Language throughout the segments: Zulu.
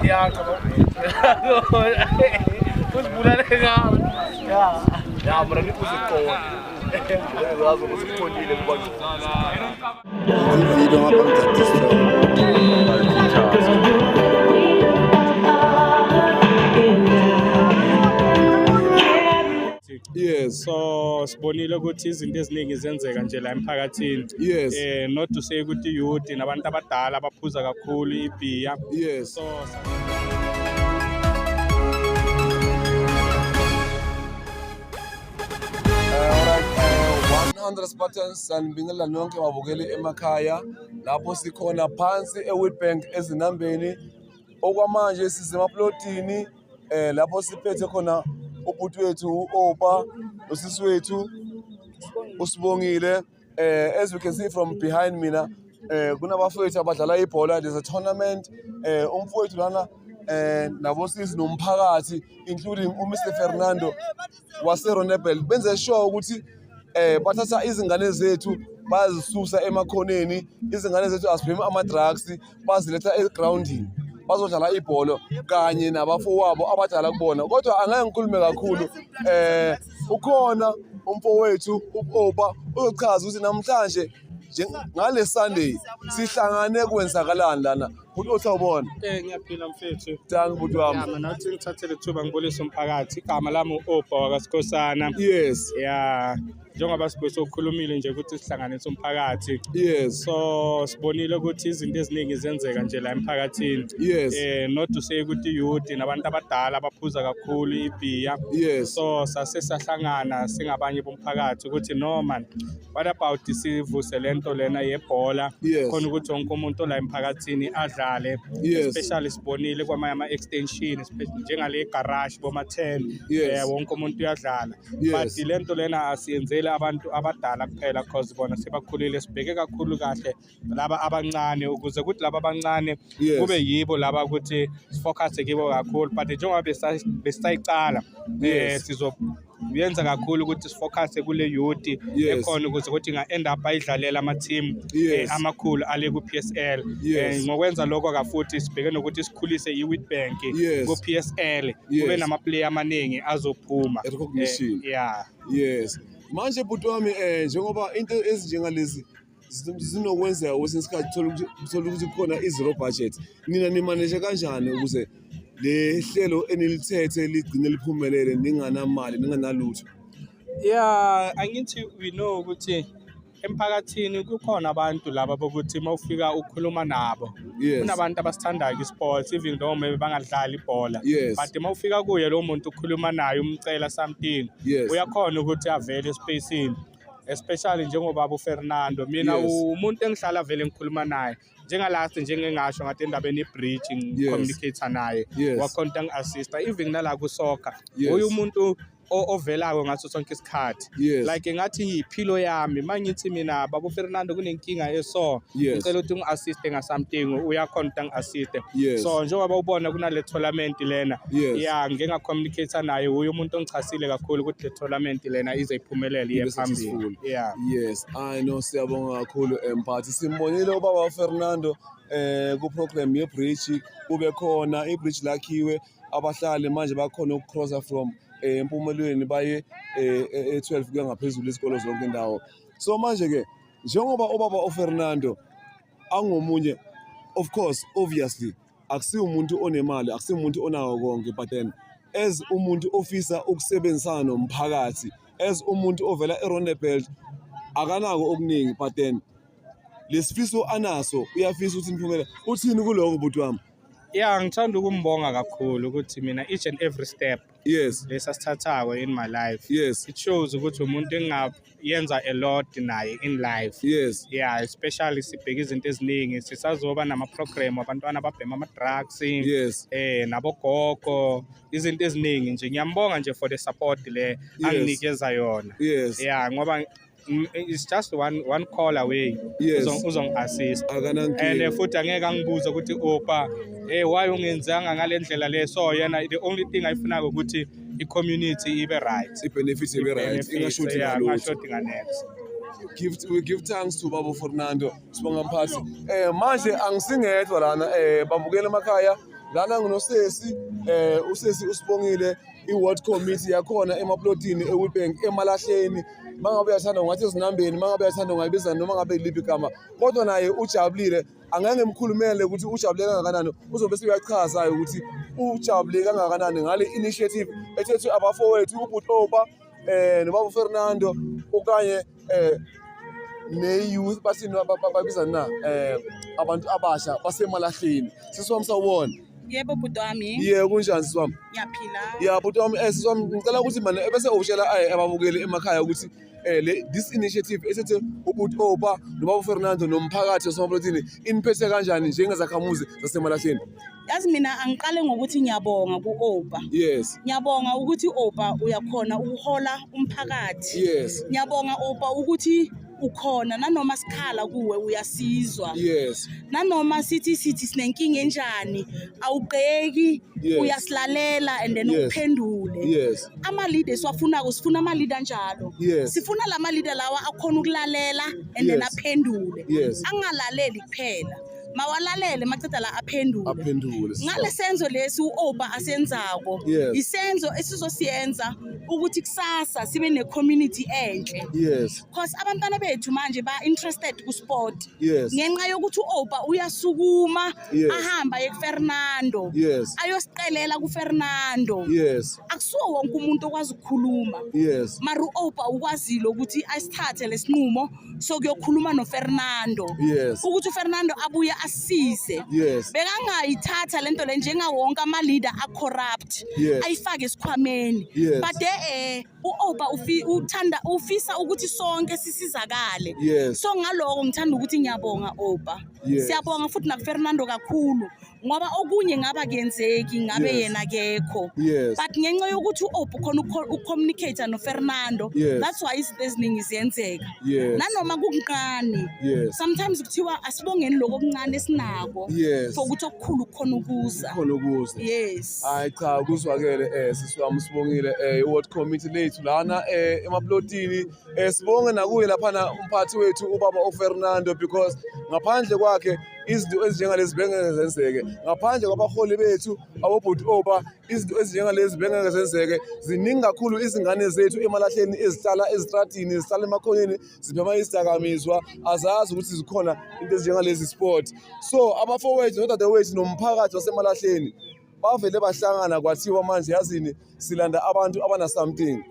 Ya, terus bulan ya berani usikon. Lazo usikondile kubantu. Video ngapha Yes, so sibonile ukuthi izinto eziningi zenzeka nje la emphakathini. Yes. Not to say ukuthi youth nabantu abadala abaphuza kakhulu ibhiya. Yes. So 100 Spartans sanibingelela nonke babukeli emakhaya lapho sikhona phansi eWitbank ezinambeni okwamanje sizemaplotini lapho siphethe khona ubhuti wethu uOpa nosisi wethu uSibongile. As we can see from behind mina kunabafowethu abadlala ibhola. There's a tournament umfowethu lana nabosisi nomphakathi including uMr Fernando waseRonebel benze sure ukuthi bathatha izingane zethu bazisusa emakhoneni, izingane zethu azibhemi ama-drugs baziletha egroundini bazodlala ibhola kanye nabafowabo abadala kubona. Kodwa angeke ngikhulume kakhulu, ukhona umfowethu uOpa uzochaza ukuthi namhlanje ngale Sunday sihlangane kwenzakalani lana. Futhi uthawubona ngiyaphila mfethu. Thangi bhuti wami. Yami nathi ngithathele ithuba ngibonisa umphakathi. Igama lami uOpa wakaSikhosana. Yes. Yeah. Njengoba sokhulumile nje ukuthi sihlanganise umphakathi. Yes. So sibonile ukuthi izinto eziningi zenzeka nje la emphakathini. Yes. Not to say ukuthi youth nabantu abadala abaphuza kakhulu ibhiya. Yes. So sase sahlangana singabanye bomphakathi ukuthi no man, what about sivuse lento lena yebhola khona ukuthi wonke umuntu la emphakathini adlale. Especially sibonile kwamanye ama-extension njengale garage boma 10 wonke umuntu uyadlala. But lento lena asiyenzele abantu abadala kuphela because bona sebakhulile, sibheke kakhulu kahle laba abancane ukuze ukuthi laba abancane kube yibo laba ukuthi sifocus kibo kakhulu. But njengoba besayicala sizoyenza kakhulu ukuthi sifocus kule youth ekhona ukuze ukuthi inga-end up ayidlalela ama-team amakhulu ale ku-PSL. Ngokwenza lokho kafuthi sibheke nokuthi sikhulise i-Witbank ku-PSL kube nama-player amaningi azophuma. Yes. Manje bhuti wami njengoba into ezinjengalezi zinokwenzeka kwesinye isikhathi thola ukuthi kukhona i-zero budget, nina nimaneje kanjani ukuze le hlelo enilithethe ligcine liphumelele ninganamali ninganalutho? Angithi we know ukuthi emphakathini kukhona abantu laba bokuthi mawufika ukhuluma nabo kunabantu abasithandayo isports even though maybe bangadlali ibhola, but mawufika kuye lo muntu ukhuluma naye umcela something uyakhona ukuthi avele espacini, especially njengobaba uFernando. Mina umuntu engihlala vele ngikhuluma naye njengalast njengengasho ngathi endabeni ye-bridge ngicommunicator naye wakhona ngi-assista even nala ku-soccer. Uyu umuntu ovelayo ngaso sonke isikhathi, like ngathi yiphilo yami mangithi mina baba Fernando kunenkinga eso ngicela ukuthi ngi-assiste nga-something uyakhona ukuthi ngi-assiste. So njengoba ubona kunale tournament lena ngike nga-communicate naye uyo umuntu ongichasile kakhulu ukuthi le tournament lena ize iphumelele iye phambili. Yes, I know, siyabonga kakhulu mphathi. Simbonile ubaba Fernando ku-program ye-bridge, kube khona i-bridge lakhiwe, abahlali manje bakhona ukukrossa from empumelweni baye e12 kuya ngaphezulu isikolo zonke indawo. So manje ke njengoba ubaba uFernando angomunye, of course obviously akusiyo umuntu onemali, akusiyo umuntu onawo konke, but then as umuntu ofisa ukusebenzisana nomphakathi, as umuntu ovela eRonebel akanako okuningi, but then lesifiso anaso uyafisa ukuthi niphumele. Uthini kuloko bhuti wami? Ngithanda ukumbonga kakhulu ukuthi mina each and every step lesasithathayo in my life it shows ukuthi umuntu engayenza a lot naye in life. Especially sibheka izinto eziningi, sisazoba nama-program abantwana ababhema ama-drugs nabogogo, izinto eziningi nje. Ngiyambonga nje for the support le anginikeza yona. Ngoba it's just one call away uzong-assist and futhi angeke angibuza ukuthi Opa why ungenzanga ngale ndlela le. So yena the only thing ayifunako ukuthi i-community ibe right, i-benefits ibe right, ingashoti nganext. We give thanks to Baba Fernando. Sibonga mphathi. Manje angisingedwa lana babukela emakhaya lana nginosesi usesi usibongile i-ward committee yakhona emaplotini eWitbank emalahleni mangabe uyathanda ungathi ezinambeni mangabe uyathanda ungayibiza noma ngabe iliphi igama kodwa naye ujabulile angeke mkhulumele ukuthi ujabule kangakanani uzobe siyachaza ukuthi ujabule kangakanani ngale initiative ethethwe abafowethu uButopa noBaba Fernando okanye ne-youth bathini babiza na abantu abasha basemalahleni sisiwami sawubona. Yebo bhuti wami. Yebo kunjani sisiwami? Ngiyaphila. Yeah bhuti wami sisiwami ngicela ukuthi manje ebese ushela ababukeli emakhaya ukuthi this initiative esethe uButopa noBaba Fernando nomphakathi wasemaplotini iniphethe kanjani njengezakhamuzi zasemalahleni? Yazi mina angiqale ngokuthi ngiyabonga ku-Opa. Yes. Ngiyabonga ukuthi Opa uyakhona ukuhola umphakathi. Yes. Ngiyabonga Opa ukuthi ukhona nanoma sikhala kuwe uyasizwa. Yes. Nanoma sithi sinenkinga enjani awubheki uyasilalela and then uphendule. Yes. Ama-leaders wafunako sifuna ama-leader njalo. Yes. Sifuna lama-leader lawa akhona ukulalela and then aphendule. Yes. Angalaleli kuphela. Mawalalele maceda la aphendule. Ngale senzo lesi uOpa asenzako. Isenzo esizosiyenza ukuthi kusasa sibe ne-community enhle. Yes. Because abantwana bethu manje ba interested ku sport. Yes. Ngenxa yokuthi uOpa uyasukuma ahamba eFernando. Yes. Ayosicelela kuFernando. Yes. Akusiwo wonke umuntu okwazi ukukhuluma. Yes. Mara uOpa ukwazile ukuthi asithathe lesinqumo sokuyokhuluma noFernando. Yes. Ukuthi uFernando abuye asise. Yes. Bekangayithatha lento le njenga wonke ama leader a corrupt ayifake esikhwameni. But uOpa uthanda ufisa ukuthi sonke sisizakale. So ngaloko ngithanda ukuthi ngiyabonga Opa. Siyabonga futhi nakuFernando kakhulu ngoba okunye ngaba kuyenzeki ngabe yena kekho. But ngenxa yokuthi uOpa khona ucommunicate noFernando, that's why izinto eziningi ziyenzeka. Nanoma kukuncane. Sometimes kuthiwa asibongeni lokho okuncane esinako for ukuthi okukhulu khona ukuza. Yes. Hayi cha kuzwakele sisiwami sibongile iward committee lethu lana emaplotini sibonge nakuye lapha umphathi wethu ubaba uFernando because ngaphandle kwakhe izinto ezinjengalezi bengeke zenzeke ngaphandle kwabaholi bethu aboButopa izinto ezinjengalezi bengeke zenzeke ziningi kakhulu izingane zethu emalahleni ezihlala ezitratini zihlala emakhoneni ziphema izidakamizwa azazi ukuthi zikhona into ezinjengalezi sport so abafowethu nodadewethu nomphakathi wasemalahleni bavele bahlangana kwathiwa manje yazini silanda abantu abana something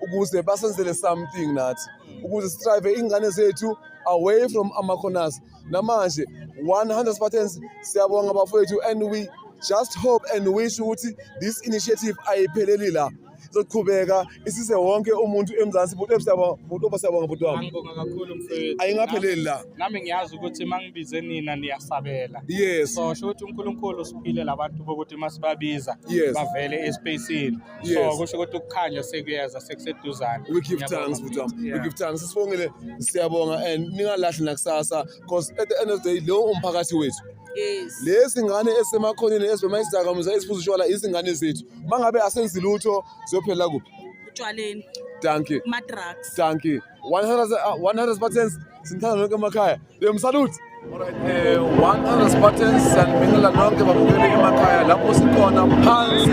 ukuze basenzele something nathi ukuze strive ingane zethu away from amakhonasi namanje 100% siyabonga bafowethu and we just hope and wish ukuthi this initiative ayipheleli la zoqhubeka isise wonke umuntu eMzansi Butopa siyabonga bhuti wami. Ngibonga kakhulu mfowethu. Ayingapheleli la. Nami ngiyazi ukuthi mangibize nina niyasabela. Yes. So sho ukuthi uNkulunkulu usiphile labantu bokuthi masibabiza bavele espaceni. So kusho ukuthi ukukhanya sekuyeza sekuseduzana. We give thanks bhuti wami. We give thanks. Sibongile siyabonga and ningalahli nakusasa because at the end of the day lo umphakathi wethu. Yes. Lezi ngane esemakhoneni ezibema izidakamizwa eziphuza utshwala izingane zethu mangabe asenzi lutho siyophela kuphi utshwaleni thank you ma-drugs thank you 100% sinthanda nonke emakhaya salute. Alright, 100% sanibingelela nonke babukeli emakhaya lapho sikhona phansi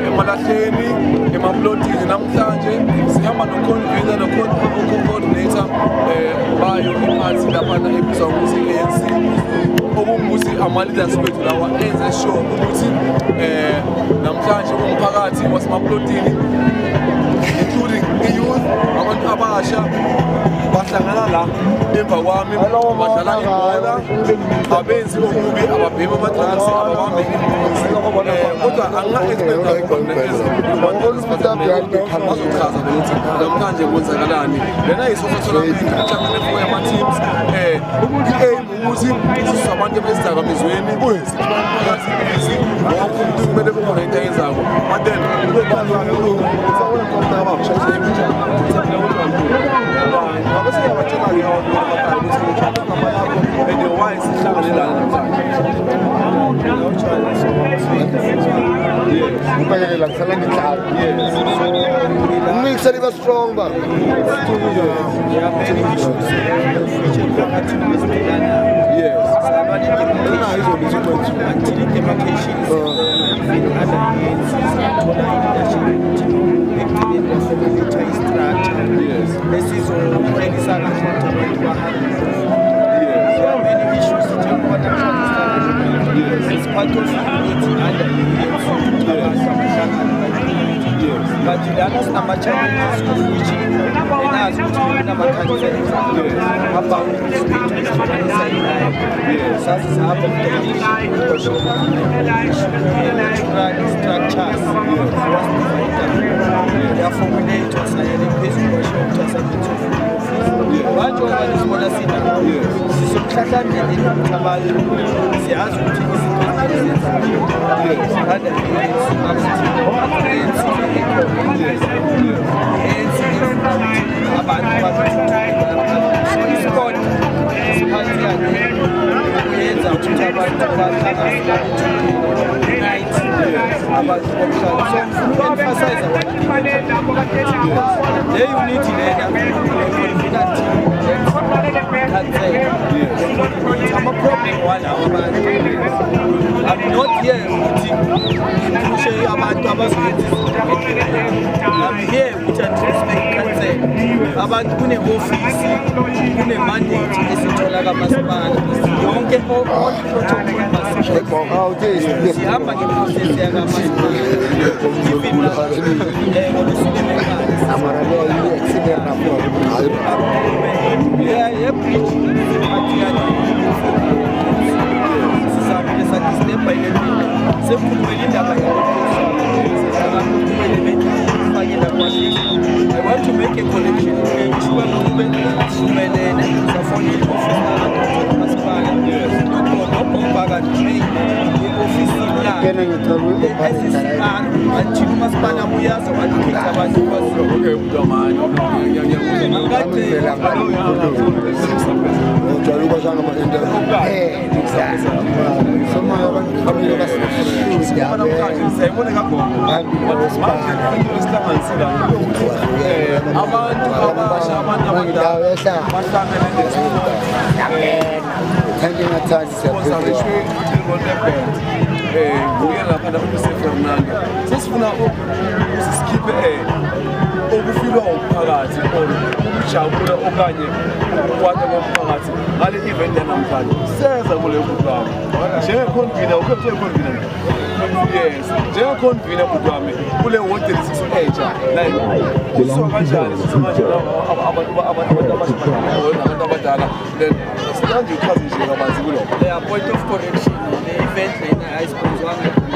emalahleni emaplotini namhlanje sihamba no-convener no-coordinator bayo iphathi laphana ebizwa ukuthi ANC okungukuthi ama-leaders bethu lawa enze sure ukuthi namhlanje umphakathi wasemaplotini including i-youth abantu abasha bahlangana la emva kwami badlala ibhola abenzi okubi ababhema ama-drugs ababambe imbuzi kodwa angina-expect bazochaza ukuthi namhlanje kwenzakalani lena yisosatholampilo ihlanganefo yama-teams i-aim ukuthi sisuse abantu bezidakamizweni siphakathi ibizi wonke umuntu kumele kukhona into ayenzako but then strong ba Yes. Until the demarcation is in other hands, structure. Yes. This is all really there are many issues that you want to understand. Yes. It's part of it under Yes. but you understand my challenges which and as which we never can say about structures therefore we need to say the place abantu abazibona sina sizokuhlahlanyela abantu siyazi ukuthi I'm a problem one hour. I'm not here to show you about I'm here with a transparent about kune office, kune mandate esithola kamasipala. Yonke all protocol masipala. Sihamba ngeprocess yakamasipala. I want to make a connection. ukufika umphakathi ukujabula okanye ukwata komphakathi ngale event yanamhlanje seza kuleyo program njengeconvener ukhethe convener yes njengeconvener program kule ward 36 age like kuso kanjani manje abantu abadala then sanje uchaze nje kabanzi kulo the point of correction the event lena ayisponsorwa yes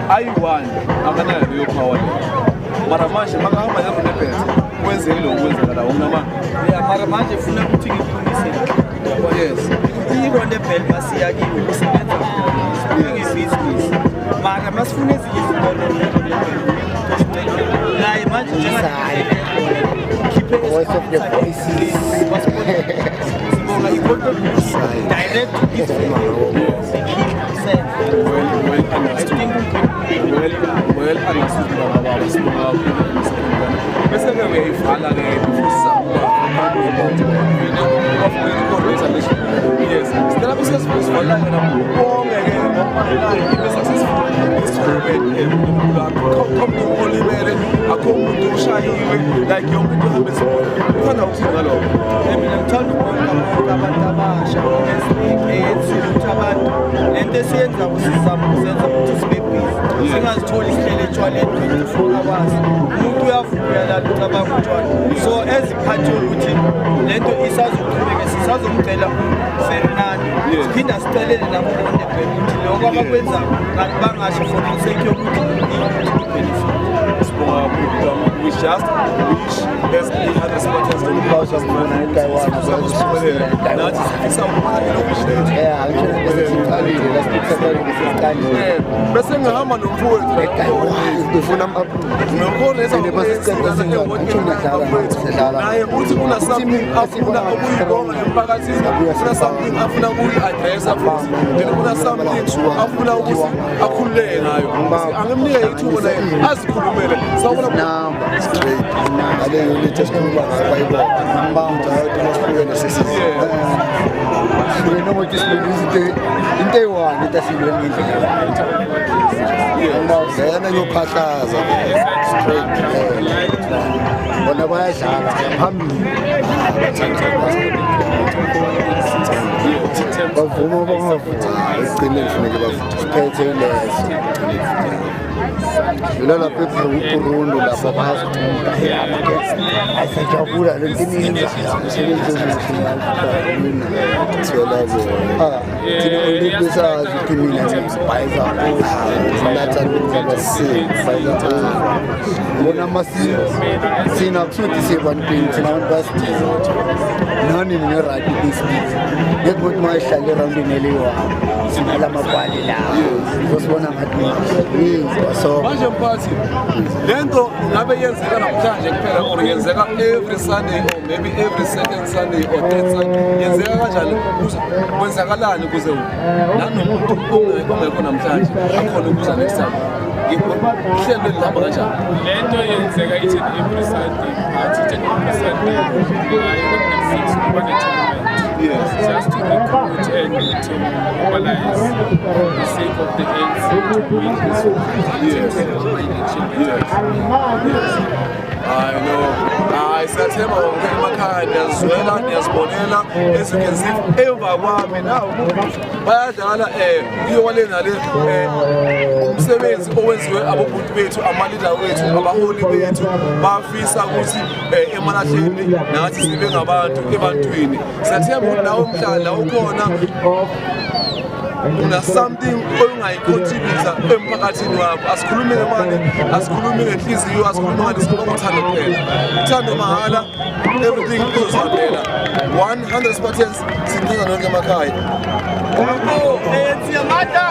ayi-1 akanayo leyo power mara manje makahamba neronebet kwenzeki lo kwenzekala wona mara manje funa ukuthi ngilungise yes ironebet masiyakiwe kusebenza ngebusiness mara masifuna ezinye izinto naye manje voice of the voices sibonga ikonto direct well understood baba bese ke uyayivala ke yes sicela bese sivala ke bonke ke ibe successful komntu olimele akho umuntu ushayiwe like yonke into ihambe sibona uthanda ukuthini ngalokho mina ngithanda ukubonga abantu abasha ukuthi abantu lento esiyenza usizama ukuzenza ukuthi sibe busy singazitholi isihlele etshwaleni 24 hours umuntu uyavuya la ucabanga utshwala so eziphathe ukuthi lento isazoqhubeka sisazomcela Fernando siphinda sicelele nabo bonke ukuthi lokho abakwenza kanti bangasho for the sake yokuthi benefit sibonga we just wish as the other supporters to bese ngihamba nomfowethu naye uthi kuna something afuna ukuyibonga emphakathini, kuna something afuna ukuyi-addressa futhi, then kuna something afuna ukuthi akhululeke ngayo. Angimnike ithuba naye azikhulumele. Sawubona straight aleyo lithi esikhuluma ngayo bayibona ngibamba ukuthi masifike nesisize noma ukuthi into eyi-one into asilwe ngendlela ngiyena ngiyophahlaza straight bona bayadlala phambili bavuma bangavuma ekugcineni kufuneke bavuma siphethe ileso Bila lapha eBurundi lapha bayazicunta ayisajabula le nto iningi umsebenzi omuhle ngiyalazi thina olibesazi ukuthi mina ngibhayiza nathanda abasifayela bona masiko thina kusuthi siyebantwini thina abantu basidinga nani nge-right business ngekuthi uma ihlala eraundini eliwa sinala mabhali lawo uzosibona ngathi so manje mphathi lento ngabe yenzeka namhlanje kuphela or yenzeka every Sunday or maybe every second Sunday or third Sunday yenzeka kanjani kwenzakalani kuze nanomuntu ongekho namhlanje akhona ukuza next time ihlelo lihamba kanjani lento yenzeka each and every Sunday yes just to recruit and to mobilize the sake of the ANC to win this election. Yes. I know. Sathemba emakhaya niyazwela niyazibonela as you can see emva kwami nawo bayadlala iyole nale umsebenzi owenziwe abobhuti bethu amalida wethu abaholi bethu bafisa ukuthi emalahleni nathi sibe ngabantu ebantwini sathemba nawo umhlala ukhona una something ongayicontributor emphakathini wakho asikhulume ngemali asikhulume ngenhliziyo asikhulume ngesikhuluma ngothando kuphela uthando mahala everything izosabela 100% sindiza nonke emakhaya oh ANC yamanda